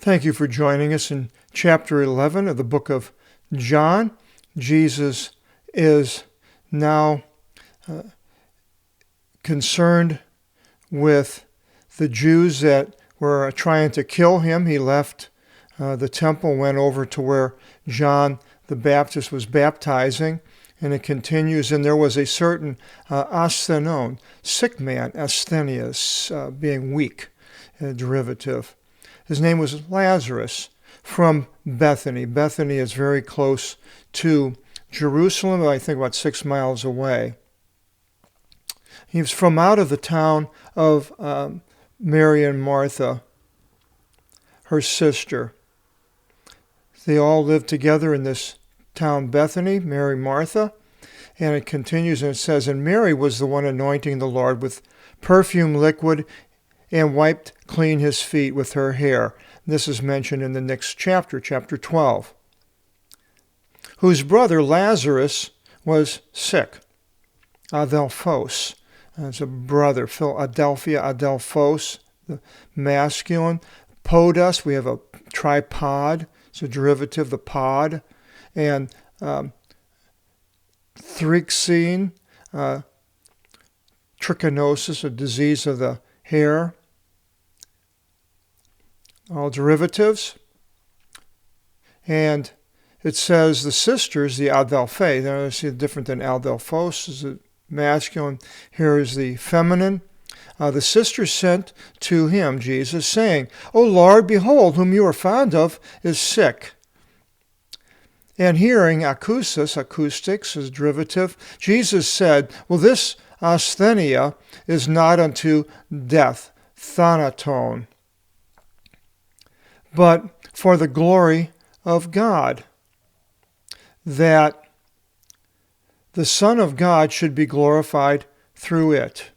Thank you for joining us in chapter 11 of the book of John. Jesus is now concerned with the Jews that were trying to kill him. He left the temple, went over to where John the Baptist was baptizing, and it continues. And there was a certain asthenon, sick man, asthenius, being weak, a derivative. His name was Lazarus from Bethany. Bethany is very close to Jerusalem, I think about 6 miles away. He was from out of the town of Mary and Martha, her sister. They all lived together in this town, Bethany, Mary, Martha. And it continues and it says, and Mary was the one anointing the Lord with perfume liquid and wiped clean his feet with her hair. This is mentioned in the next chapter, chapter 12. Whose brother Lazarus was sick. Adelphos. That's a brother. Philadelphia, Adelphos, the masculine. Podos, we have a tripod. It's a derivative, the pod. And thrixine, trichinosis, a disease of the hair. All derivatives. And it says the sisters, the Adelphae, now I see different than Adelphos, is the masculine. Here is the feminine. The sisters sent to him, Jesus, saying, O Lord, behold, whom you are fond of is sick. And hearing acoustics is derivative, Jesus said, well, this asthenia is not unto death, thanaton, but for the glory of God, that the Son of God should be glorified through it.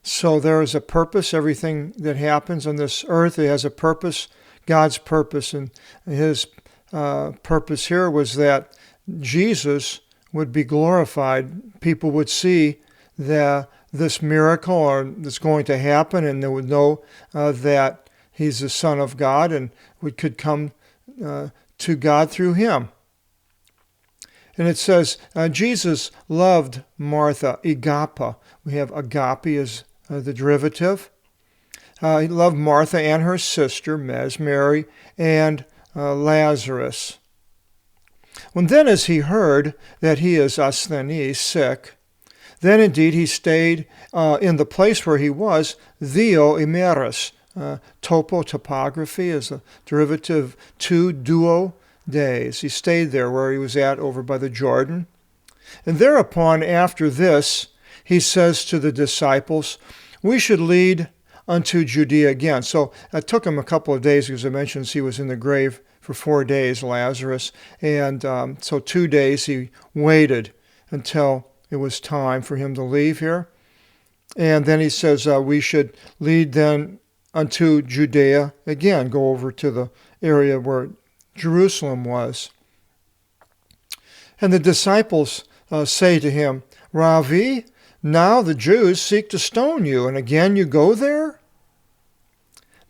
So there is a purpose. Everything that happens on this earth, it has a purpose, God's purpose. And his purpose here was that Jesus would be glorified. People would see this miracle that's going to happen, and they would know that he's the Son of God and we could come to God through him. And it says, Jesus loved Martha, agape. We have agape as the derivative. He loved Martha and her sister, Mary, and Lazarus. When then as he heard that he is astheni, sick, then indeed he stayed in the place where he was, 2 imeras. Topography is a derivative, 2 duo days. He stayed there where he was at over by the Jordan. And thereupon, after this, he says to the disciples, we should lead unto Judea again. So it took him a couple of days, because I mentioned he was in the grave for 4 days, Lazarus. And so 2 days he waited until it was time for him to leave here. And then he says we should lead then unto Judea again, go over to the area where Jerusalem was. And the disciples say to him, Ravi, now the Jews seek to stone you, and again you go there?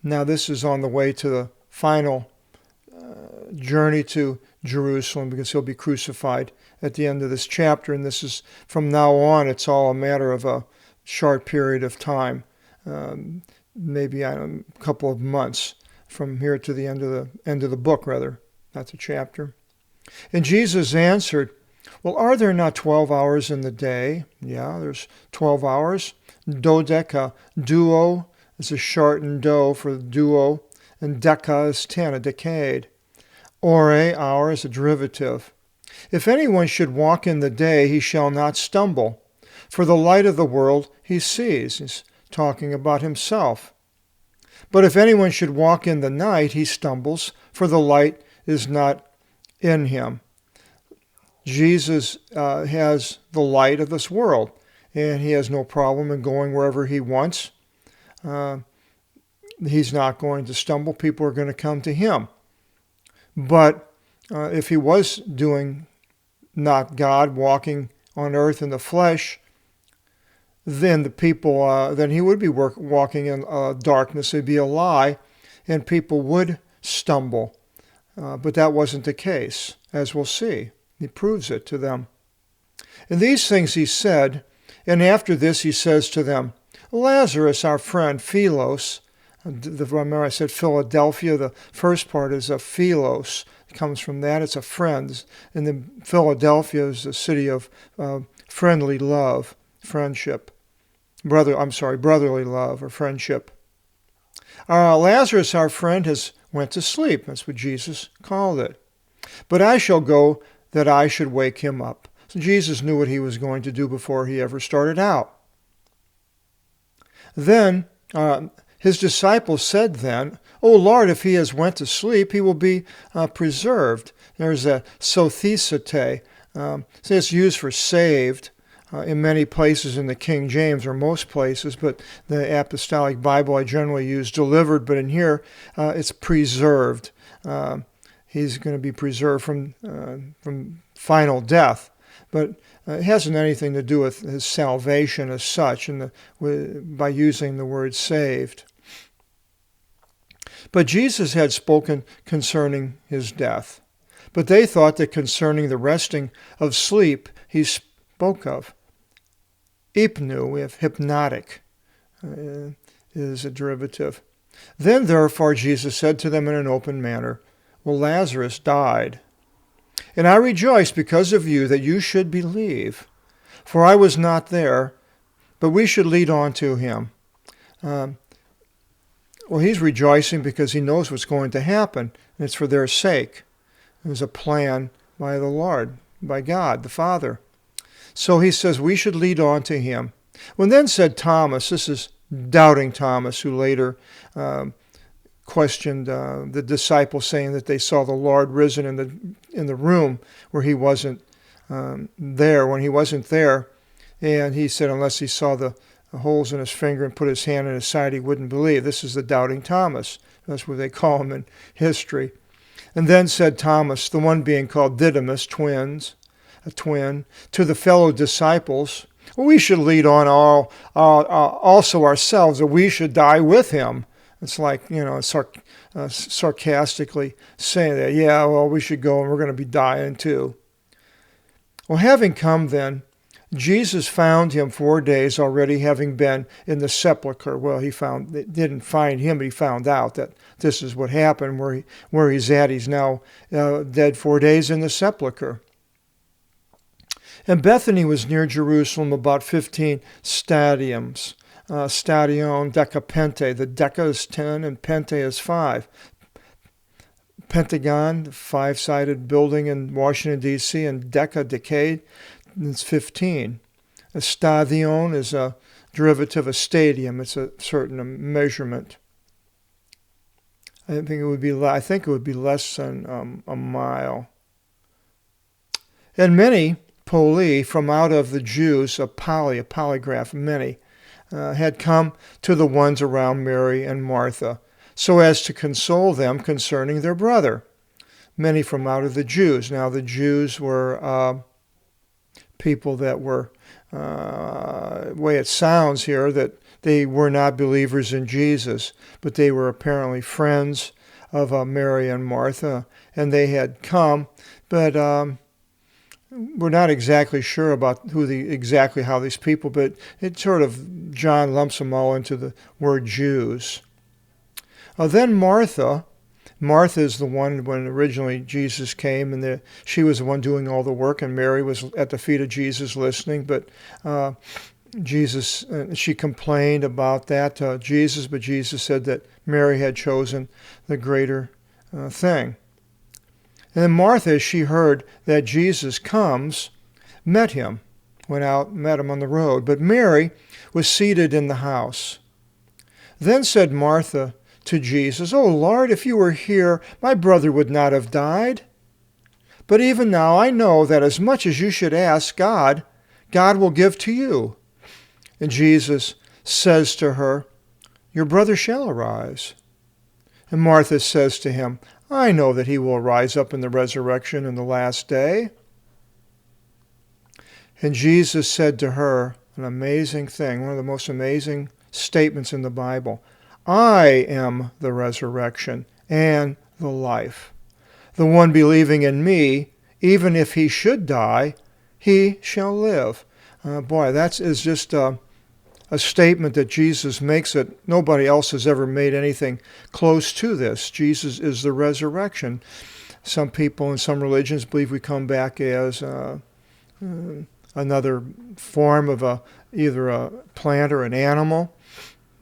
Now this is on the way to the final journey to Jerusalem, because he'll be crucified at the end of this chapter. And this is, from now on, it's all a matter of a short period of time, maybe a couple of months from here to the end of the book, rather, not the chapter. And Jesus answered, well, are there not 12 hours in the day? Yeah, there's 12 hours. Dodeca, duo is a shortened do for duo, and deca is 10, a decade. Ore, hour, is a derivative. If anyone should walk in the day, he shall not stumble, for the light of the world he sees. He's talking about himself. But if anyone should walk in the night, he stumbles, for the light is not in him. Jesus has the light of this world, and he has no problem in going wherever he wants. He's not going to stumble. People are going to come to him. But if he was doing not God, walking on earth in the flesh, then the people, then he would be walking in darkness. It'd be a lie, and people would stumble. But that wasn't the case, as we'll see. He proves it to them. And these things he said, and after this he says to them, Lazarus, our friend, Philos, remember I said Philadelphia, the first part is a Philos. It comes from that, it's a friend. And then Philadelphia is a city of friendly love, friendship. Brotherly love or friendship. Lazarus, our friend, has went to sleep. That's what Jesus called it. But I shall go that I should wake him up. So Jesus knew what he was going to do before he ever started out. Then his disciples said then, O Lord, if he has went to sleep, he will be preserved. There's a sothesete. So it's used for saved in many places in the King James, or most places, but the Apostolic Bible I generally use delivered, but in here it's preserved. He's going to be preserved from final death. But it hasn't anything to do with his salvation as such by using the word saved. But Jesus had spoken concerning his death. But they thought that concerning the resting of sleep he spoke of. Hypnu, we have hypnotic, is a derivative. Then therefore Jesus said to them in an open manner, Well, Lazarus died. And I rejoice because of you that you should believe. For I was not there, but we should lead on to him. Well, he's rejoicing because he knows what's going to happen, and it's for their sake. It was a plan by the Lord, by God, the Father. So he says we should lead on to him. When then said Thomas, this is doubting Thomas, who later questioned the disciples, saying that they saw the Lord risen in the room where he wasn't there, when he wasn't there. And he said unless he saw the holes in his finger and put his hand in his side, he wouldn't believe. This is the doubting Thomas. That's what they call him in history. And then said Thomas, the one being called Didymus, a twin, to the fellow disciples, well, we should lead on also ourselves, that we should die with him. It's like, sarcastically saying that, yeah, well, we should go and we're going to be dying too. Well, having come then, Jesus found him 4 days already, having been in the sepulchre. Well, they didn't find him, but he found out that this is what happened, where he's at. He's now dead 4 days in the sepulchre. And Bethany was near Jerusalem, about 15 stadiums. Stadion, decapente. The deca is 10 and pente is 5. Pentagon, the 5-sided building in Washington, D.C., and decade, it's 15. A stadion is a derivative of stadium. It's a certain measurement. I think it would be less than a mile. And many from out of the Jews, a polygraph, many, had come to the ones around Mary and Martha, so as to console them concerning their brother. Many from out of the Jews. Now the Jews were people that were, way it sounds here, that they were not believers in Jesus, but they were apparently friends of Mary and Martha, and they had come, but we're not exactly sure about exactly how these people, but it sort of, John lumps them all into the word Jews. Then Martha is the one when originally Jesus came, and she was the one doing all the work, and Mary was at the feet of Jesus listening, but she complained about that to Jesus, but Jesus said that Mary had chosen the greater thing. And then Martha, as she heard that Jesus comes, met him, went out, met him on the road. But Mary was seated in the house. Then said Martha to Jesus, O Lord, if you were here, my brother would not have died. But even now I know that as much as you should ask God, God will give to you. And Jesus says to her, Your brother shall arise. And Martha says to him, I know that he will rise up in the resurrection in the last day. And Jesus said to her, an amazing thing, one of the most amazing statements in the Bible, I am the resurrection and the life. The one believing in me, even if he should die, he shall live. Boy, that is just a statement that Jesus makes that nobody else has ever made anything close to this. Jesus is the resurrection. Some people in some religions believe we come back as another form of either a plant or an animal.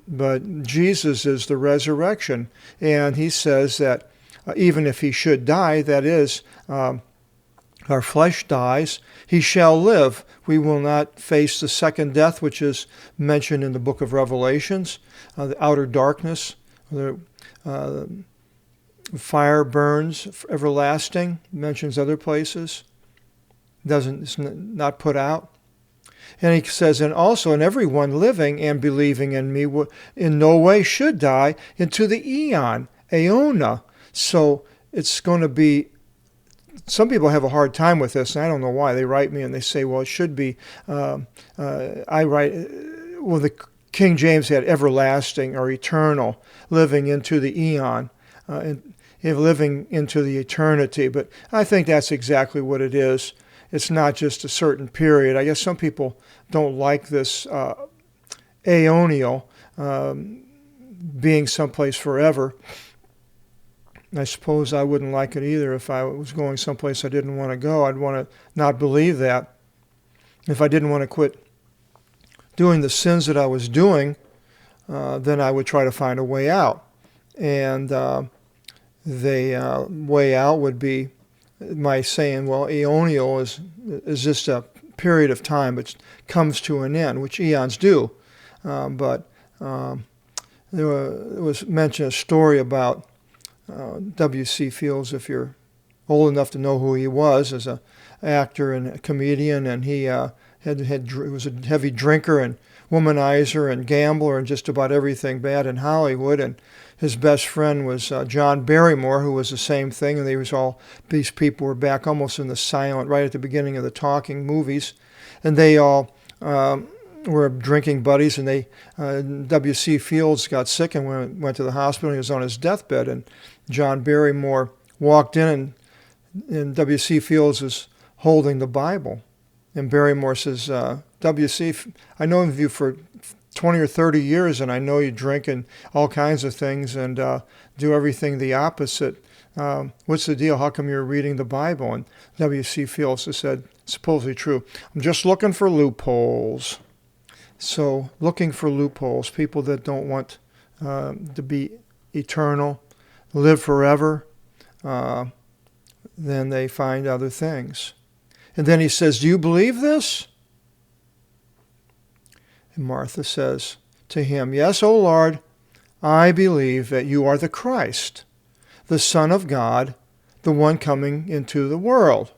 But Jesus is the resurrection. And he says that even if he should die, that is, our flesh dies, he shall live. We will not face the second death, which is mentioned in the book of Revelations, the outer darkness, the fire burns everlasting, mentions other places, it's not put out. And he says, and also, and everyone living and believing in me in no way should die into the eon, aeona. So it's going to be, some people have a hard time with this, and I don't know why. They write me and they say, well, it should be, the King James had everlasting or eternal, living into the eon, living into the eternity. But I think that's exactly what it is. It's not just a certain period. I guess some people don't like this aeonial, being someplace forever. I suppose I wouldn't like it either. If I was going someplace I didn't want to go, I'd want to not believe that. If I didn't want to quit doing the sins that I was doing, then I would try to find a way out. And the way out would be my saying, well, aeonial is just a period of time which comes to an end, which eons do. But there was mentioned a story about W.C. Fields, if you're old enough to know who he was, as an actor and a comedian, and he was a heavy drinker and womanizer and gambler and just about everything bad in Hollywood. And his best friend was John Barrymore, who was the same thing, and these people were back almost in the silent, right at the beginning of the talking movies, and they all were drinking buddies, and W.C. Fields got sick and went to the hospital. He was on his deathbed, and John Barrymore walked in, and W.C. Fields is holding the Bible, and Barrymore says, W.C., I know you for 20 or 30 years, and I know you drink and all kinds of things and do everything the opposite. What's the deal? How come you're reading the Bible? And W.C. Fields has said, supposedly true, I'm just looking for loopholes. So looking for loopholes, people that don't want to be eternal, live forever, then they find other things. And then he says, do you believe this? And Martha says to him, yes, O Lord, I believe that you are the Christ, the Son of God, the one coming into the world.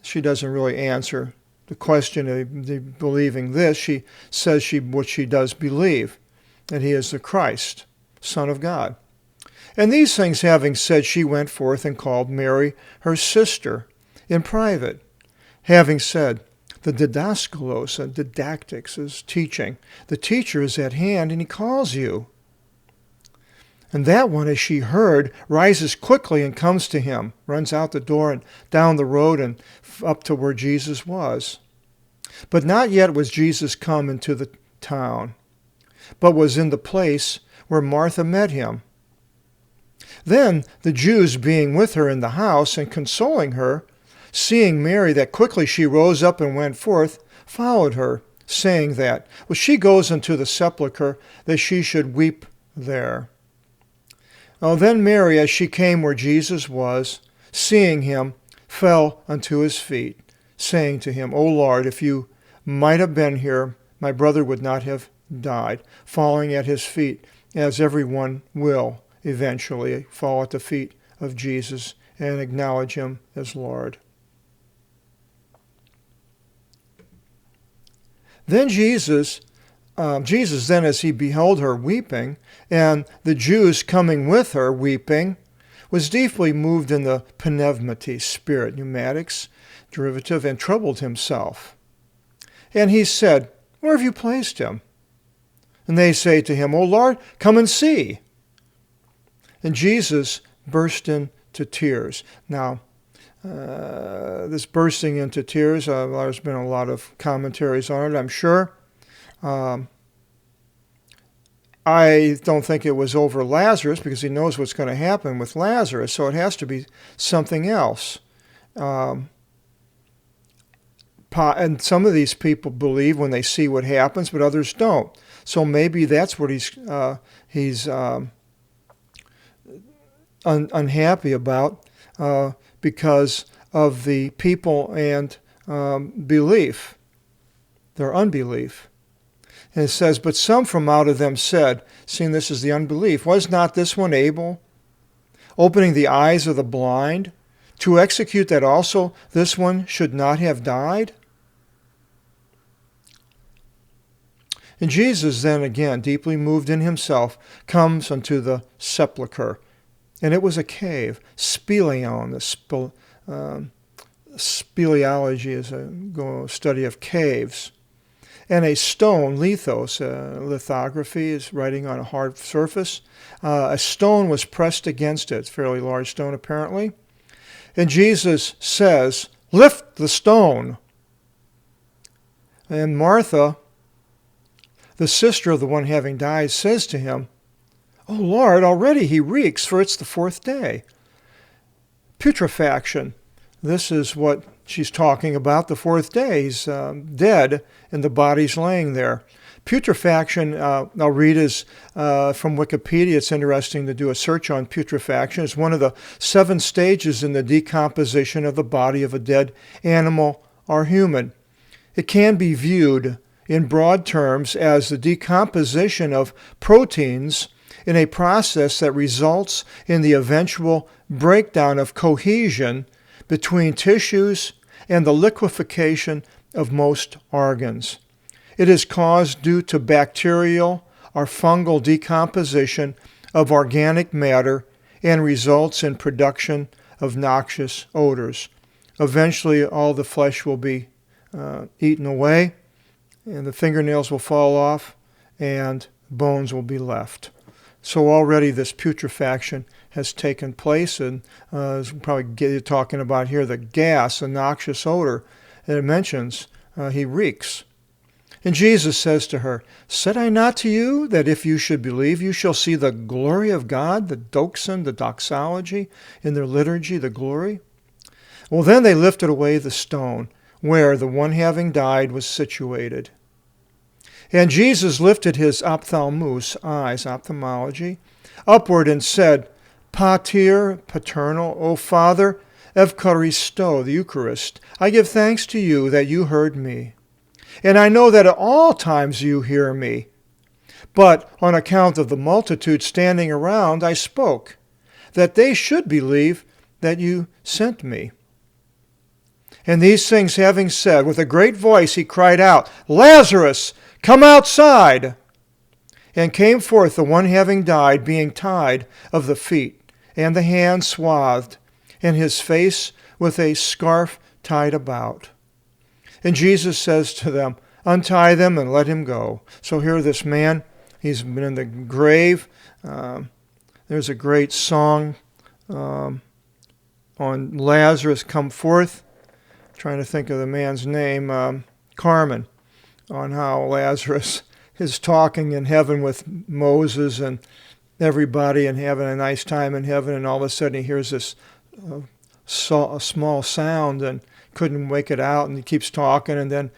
She doesn't really answer the question of believing this. She says what she does believe, that he is the Christ, Son of God. And these things having said, she went forth and called Mary, her sister, in private, having said, the didaskalos, and didactics is teaching. The teacher is at hand, and he calls you. And that one, as she heard, rises quickly and comes to him, runs out the door and down the road and up to where Jesus was. But not yet was Jesus come into the town, but was in the place where Martha met him. Then the Jews being with her in the house and consoling her, seeing Mary, that quickly she rose up and went forth, followed her, saying that, well, she goes into the sepulchre, that she should weep there. Now then Mary, as she came where Jesus was, seeing him, fell unto his feet, saying to him, O Lord, if you might have been here, my brother would not have died, falling at his feet, as everyone will eventually fall at the feet of Jesus and acknowledge him as Lord. Then Jesus then, as he beheld her weeping, and the Jews coming with her weeping, was deeply moved in the pneumati, spirit, pneumatics, derivative, and troubled himself. And he said, where have you placed him? And they say to him, O Lord, come and see. And Jesus, burst into tears. Now, this bursting into tears, there's been a lot of commentaries on it, I'm sure. I don't think it was over Lazarus because he knows what's going to happen with Lazarus, so it has to be something else. And some of these people believe when they see what happens, but others don't. So maybe that's what he's unhappy about because of the people and belief, their unbelief. And it says, but some from out of them said, seeing this is the unbelief, was not this one able, opening the eyes of the blind, to execute that also this one should not have died? And Jesus then again, deeply moved in himself, comes unto the sepulchre. And it was a cave. Speleon, speleology is a study of caves. And a stone, lithos, lithography is writing on a hard surface. A stone was pressed against it. It's a fairly large stone apparently. And Jesus says, lift the stone. And Martha, the sister of the one having died, says to him, O Lord, already he reeks, for it's the fourth day. Putrefaction. This is what she's talking about, the fourth day. He's dead, and the body's laying there. Putrefaction, I'll read is from Wikipedia. It's interesting to do a search on putrefaction. It's one of the 7 stages in the decomposition of the body of a dead animal or human. It can be viewed in broad terms as the decomposition of proteins in a process that results in the eventual breakdown of cohesion between tissues and the liquefaction of most organs. It is caused due to bacterial or fungal decomposition of organic matter and results in production of noxious odors. Eventually, all the flesh will be eaten away, and the fingernails will fall off, and bones will be left. So already this putrefaction has taken place, and as we'll probably get talking about here, the gas, the noxious odor that it mentions, he reeks. And Jesus says to her, said I not to you that if you should believe, you shall see the glory of God, the doxon, the doxology, in their liturgy, the glory? Well, then they lifted away the stone where the one having died was situated. And Jesus lifted his ophthalmos, eyes, ophthalmology, upward and said, Pater, paternal, O Father, Evcharisto, the Eucharist, I give thanks to you that you heard me. And I know that at all times you hear me. But on account of the multitude standing around, I spoke, that they should believe that you sent me. And these things having said, with a great voice he cried out, Lazarus, come outside! And came forth the one having died, being tied of the feet, and the hands swathed, and his face with a scarf tied about. And Jesus says to them, untie them and let him go. So here this man, he's been in the grave. There's a great song on Lazarus come forth. Trying to think of the man's name, Carmen, on how Lazarus is talking in heaven with Moses and everybody and having a nice time in heaven, and all of a sudden he hears this a small sound and couldn't make it out, and he keeps talking, and then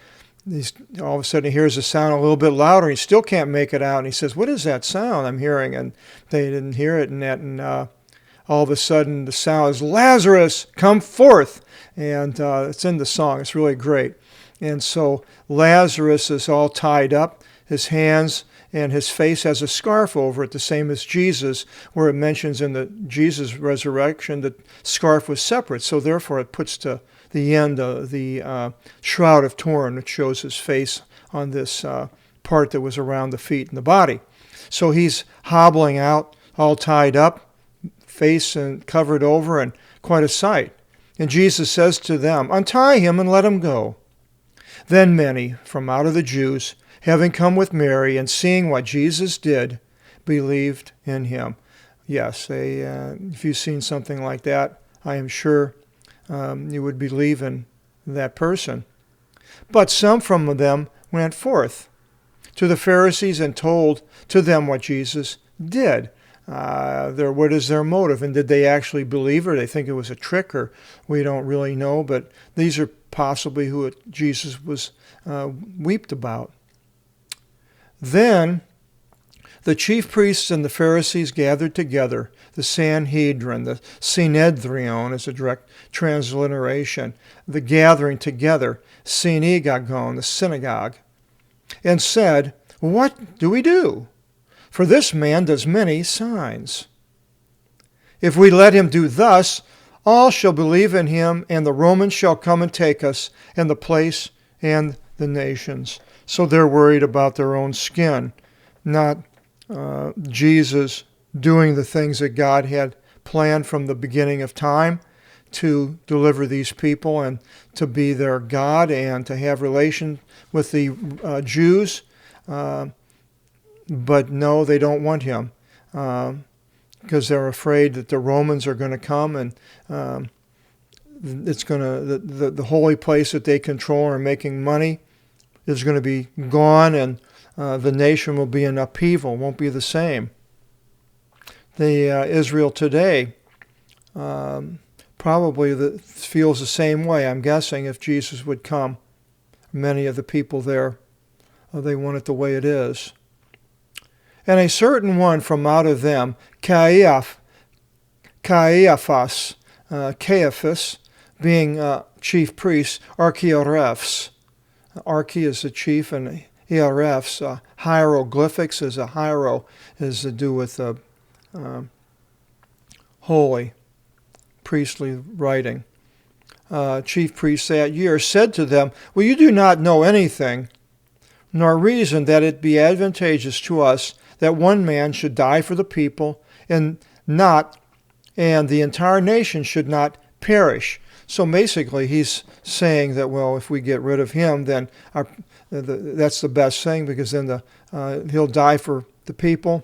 all of a sudden he hears a sound a little bit louder, and he still can't make it out, and he says, what is that sound I'm hearing? And they didn't hear it, and all of a sudden the sound is, Lazarus, come forth! And it's in the song. It's really great. And so Lazarus is all tied up, his hands and his face has a scarf over it, the same as Jesus, where it mentions in the Jesus resurrection that scarf was separate. So therefore it puts to the end the shroud of Turin, which shows his face on this part that was around the feet and the body. So he's hobbling out, all tied up, face and covered over, and quite a sight. And Jesus says to them, untie him and let him go. Then many from out of the Jews, having come with Mary and seeing what Jesus did, believed in him. yes, if you've seen something like that, I am sure you would believe in that person. But some from them went forth to the Pharisees and told to them what Jesus did. What is their motive? And did they actually believe, or they think it was a trick, or we don't really know, but these are possibly who Jesus was wept about. Then the chief priests and the Pharisees gathered together, the Sanhedrin, the Synedrion is a direct transliteration, the gathering together, synagogon, the synagogue, and said, "What do we do? For this man does many signs. If we let him do thus, all shall believe in him, and the Romans shall come and take us, and the place, and the nations." So they're worried about their own skin, not Jesus doing the things that God had planned from the beginning of time to deliver these people and to be their God and to have relation with the Jews. But no, they don't want him because they're afraid that the Romans are going to come and it's going to the holy place that they control and are making money is going to be gone, and the nation will be in upheaval, won't be the same. Israel today probably feels the same way. I'm guessing if Jesus would come, many of the people there, they want it the way it is. And a certain one from out of them, Caiaphas, being chief priest, Archierephs. Archie is the chief, and Hierephs, hieroglyphics is to do with holy, priestly writing. Chief priest that year said to them, "Well, you do not know anything, nor reason that it be advantageous to us that one man should die for the people, and the entire nation should not perish." So basically he's saying that, well, if we get rid of him, then that's the best thing, because then he'll die for the people,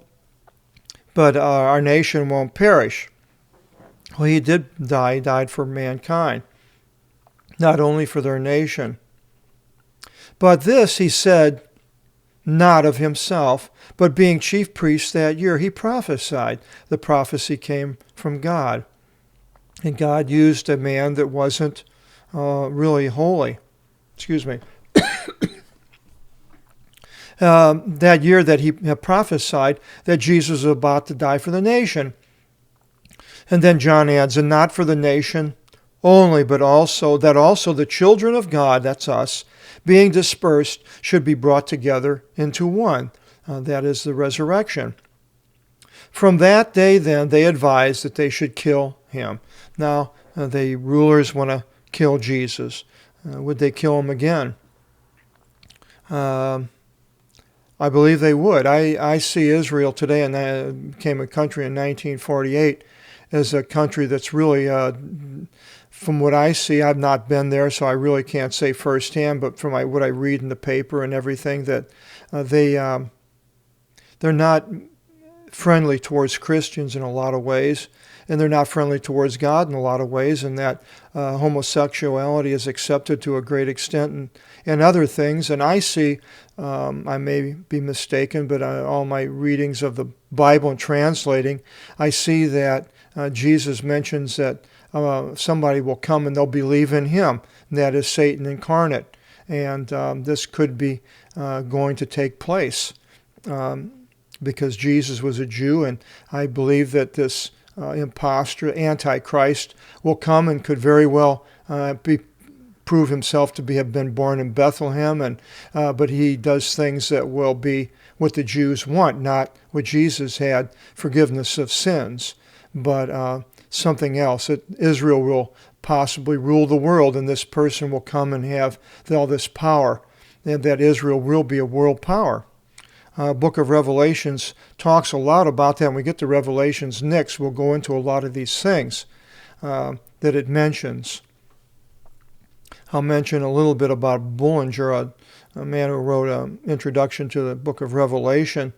but our nation won't perish. Well, he did die. He died for mankind, not only for their nation. But this he said not of himself, but being chief priest that year, he prophesied. The prophecy came from God. And God used a man that wasn't really holy. That year that he prophesied that Jesus was about to die for the nation. And then John adds, "And not for the nation only, but also that also the children of God," that's us, "being dispersed should be brought together into one." That is the resurrection. From that day then they advised that they should kill him. Now the rulers want to kill Jesus. Would they kill him again? I believe they would. I see Israel today, and that became a country in 1948, as a country that's really, from what I see, I've not been there, so I really can't say firsthand, but from what I read in the paper and everything, that they're not friendly towards Christians in a lot of ways, and they're not friendly towards God in a lot of ways, and that homosexuality is accepted to a great extent and other things. And I see, I may be mistaken, but all my readings of the Bible and translating, I see that Jesus mentions that somebody will come and they'll believe in him, and that is Satan incarnate. And this could be going to take place because Jesus was a Jew, and I believe that this impostor, Antichrist, will come and could very well prove himself to have been born in Bethlehem, but he does things that will be what the Jews want, not what Jesus had, forgiveness of sins, but something else. That Israel will possibly rule the world, and this person will come and have all this power, and that Israel will be a world power. Book of Revelations talks a lot about that. When we get to Revelations next, we'll go into a lot of these things that it mentions. I'll mention a little bit about Bullinger, a man who wrote an introduction to the book of Revelation.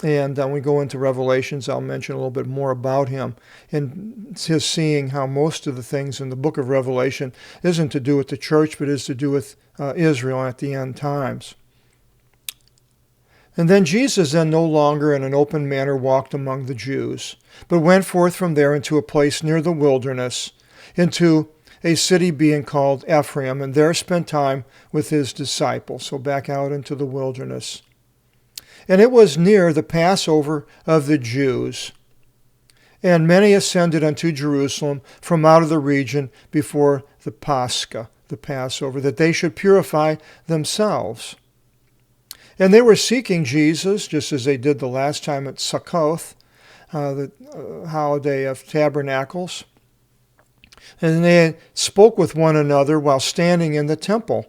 And when we go into Revelations, I'll mention a little bit more about him and his seeing how most of the things in the book of Revelation isn't to do with the church, but is to do with Israel at the end times. And then Jesus then no longer in an open manner walked among the Jews, but went forth from there into a place near the wilderness, into a city being called Ephraim, and there spent time with his disciples. So back out into the wilderness. And it was near the Passover of the Jews. And many ascended unto Jerusalem from out of the region before the Pascha, the Passover, that they should purify themselves. And they were seeking Jesus, just as they did the last time at Sukkoth, the holiday of tabernacles. And they spoke with one another while standing in the temple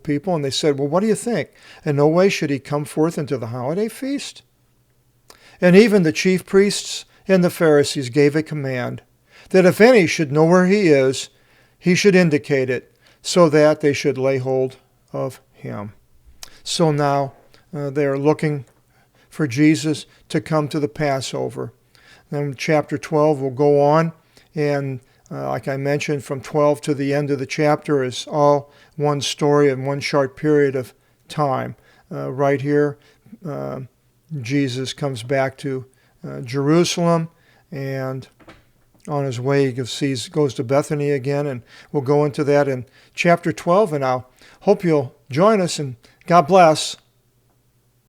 people, and they said, well, what do you think? In no way should he come forth into the holiday feast? And even the chief priests and the Pharisees gave a command that if any should know where he is, he should indicate it, so that they should lay hold of him. So now they are looking for Jesus to come to the Passover. Then chapter 12 will go on, and like I mentioned, from 12 to the end of the chapter is all one story in one short period of time. Right here, Jesus comes back to Jerusalem, and on his way he goes to Bethany again, and we'll go into that in chapter 12, and I'll hope you'll join us, and God bless.